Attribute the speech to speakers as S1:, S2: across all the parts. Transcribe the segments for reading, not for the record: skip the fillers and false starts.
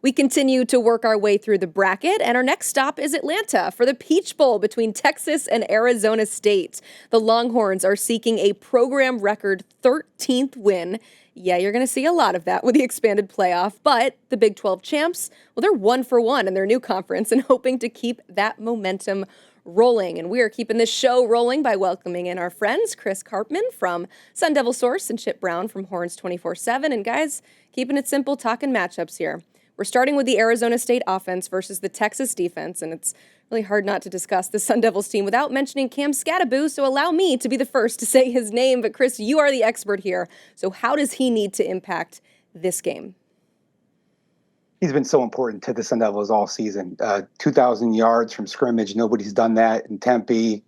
S1: We continue to work our way through the bracket, and our next stop is Atlanta for the Peach Bowl between Texas and Arizona State. The Longhorns are seeking a program record 13th win. Yeah, you're going to see a lot of that with the expanded playoff, but the Big 12 champs, well, they're 1-for-1 in their new conference and hoping to keep that momentum rolling. And we are keeping this show rolling by welcoming in our friends, Chris Karpman from Sun Devil Source and Chip Brown from Horns 24/7. And guys, keeping it simple, talking matchups here. We're starting with the Arizona State offense versus the Texas defense, and it's really hard not to discuss the Sun Devils team without mentioning Cam Scadaboo, so allow me to be the first to say his name. But Chris, you are the expert here, so how does he need to impact this game?
S2: He's been so important to the Sun Devils all season. 2,000 yards from scrimmage. Nobody's done that in Tempe.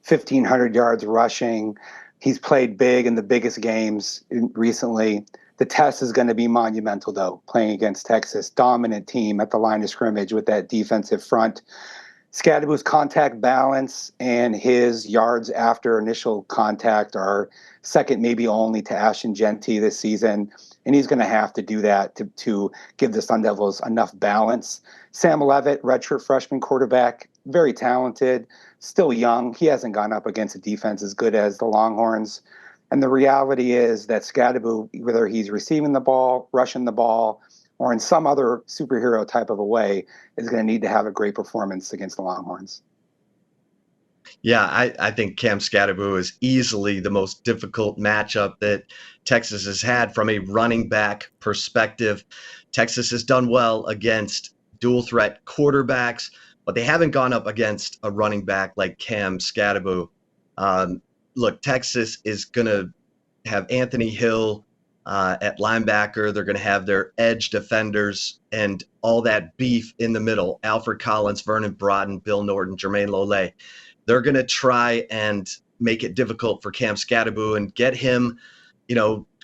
S2: 1,500 yards rushing. He's played big in the biggest games recently. The test is going to be monumental, though, playing against Texas. Dominant team at the line of scrimmage with that defensive front. Scadaboo's contact balance and his yards after initial contact are second, maybe only to Ashton Genty this season. And he's going to have to do that to give the Sun Devils enough balance. Sam Levitt, redshirt freshman quarterback, very talented, still young. He hasn't gone up against a defense as good as the Longhorns. And the reality is that Scadaboo, whether he's receiving the ball, rushing the ball, or in some other superhero type of a way, is going to need to have a great performance against the Longhorns.
S3: Yeah, I think Cam Scadaboo is easily the most difficult matchup that Texas has had from a running back perspective. Texas has done well against dual threat quarterbacks, but they haven't gone up against a running back like Cam Scadaboo. Look, Texas is going to have Anthony Hill at linebacker. They're going to have their edge defenders and all that beef in the middle. Alfred Collins, Vernon Broughton, Bill Norton, Jermaine Lole. They're going to try and make it difficult for Cam Scadaboo and get him,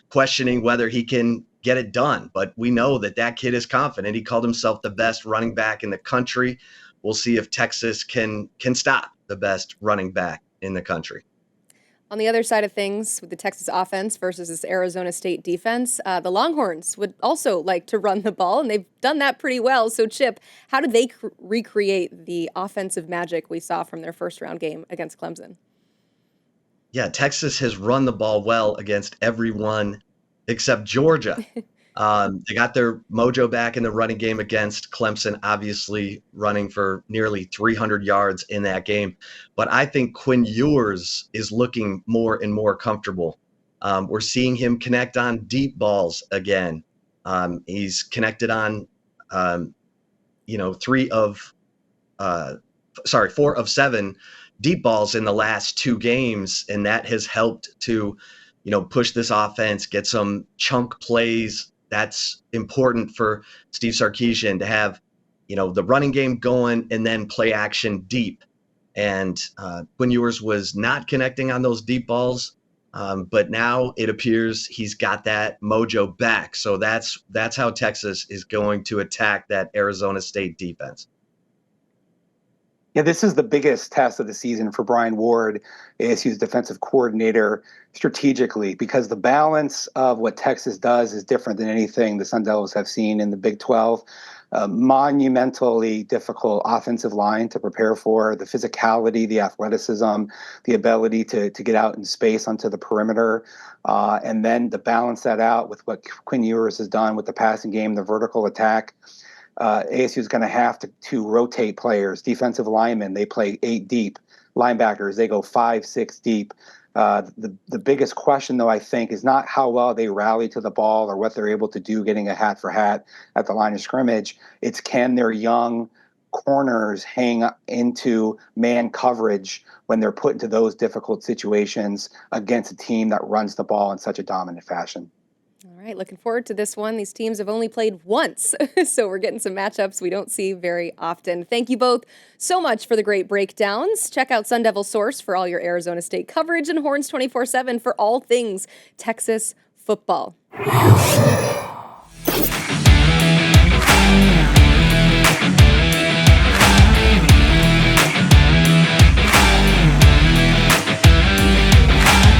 S3: questioning whether he can get it done. But we know that kid is confident. He called himself the best running back in the country. We'll see if Texas can stop the best running back in the country.
S1: On the other side of things, with the Texas offense versus this Arizona State defense, the Longhorns would also like to run the ball, and they've done that pretty well. So, Chip, how did they recreate the offensive magic we saw from their first-round game against Clemson?
S3: Yeah, Texas has run the ball well against everyone except Georgia. They got their mojo back in the running game against Clemson, obviously running for nearly 300 yards in that game. But I think Quinn Ewers is looking more and more comfortable. We're seeing him connect on deep balls again. He's connected on, 4 of 7 deep balls in the last 2 games, and that has helped to, push this offense, get some chunk plays. That's important for Steve Sarkisian to have, the running game going and then play action deep. And Quinn Ewers was not connecting on those deep balls, but now it appears he's got that mojo back. So that's how Texas is going to attack that Arizona State defense.
S2: Yeah, this is the biggest test of the season for Brian Ward, ASU's defensive coordinator, strategically, because the balance of what Texas does is different than anything the Sun Devils have seen in the Big 12. Monumentally difficult offensive line to prepare for, the physicality, the athleticism, the ability to get out in space onto the perimeter, and then to balance that out with what Quinn Ewers has done with the passing game, the vertical attack. ASU is going to have to rotate players, defensive linemen. They play 8 deep. Linebackers, they go 5, 6 deep. The biggest question, though, I think, is not how well they rally to the ball or what they're able to do getting a hat for hat at the line of scrimmage. It's can their young corners hang into man coverage when they're put into those difficult situations against a team that runs the ball in such a dominant fashion.
S1: All right, looking forward to this one. These teams have only played once, so we're getting some matchups we don't see very often. Thank you both so much for the great breakdowns. Check out Sun Devil Source for all your Arizona State coverage and Horns 24/7 for all things Texas football.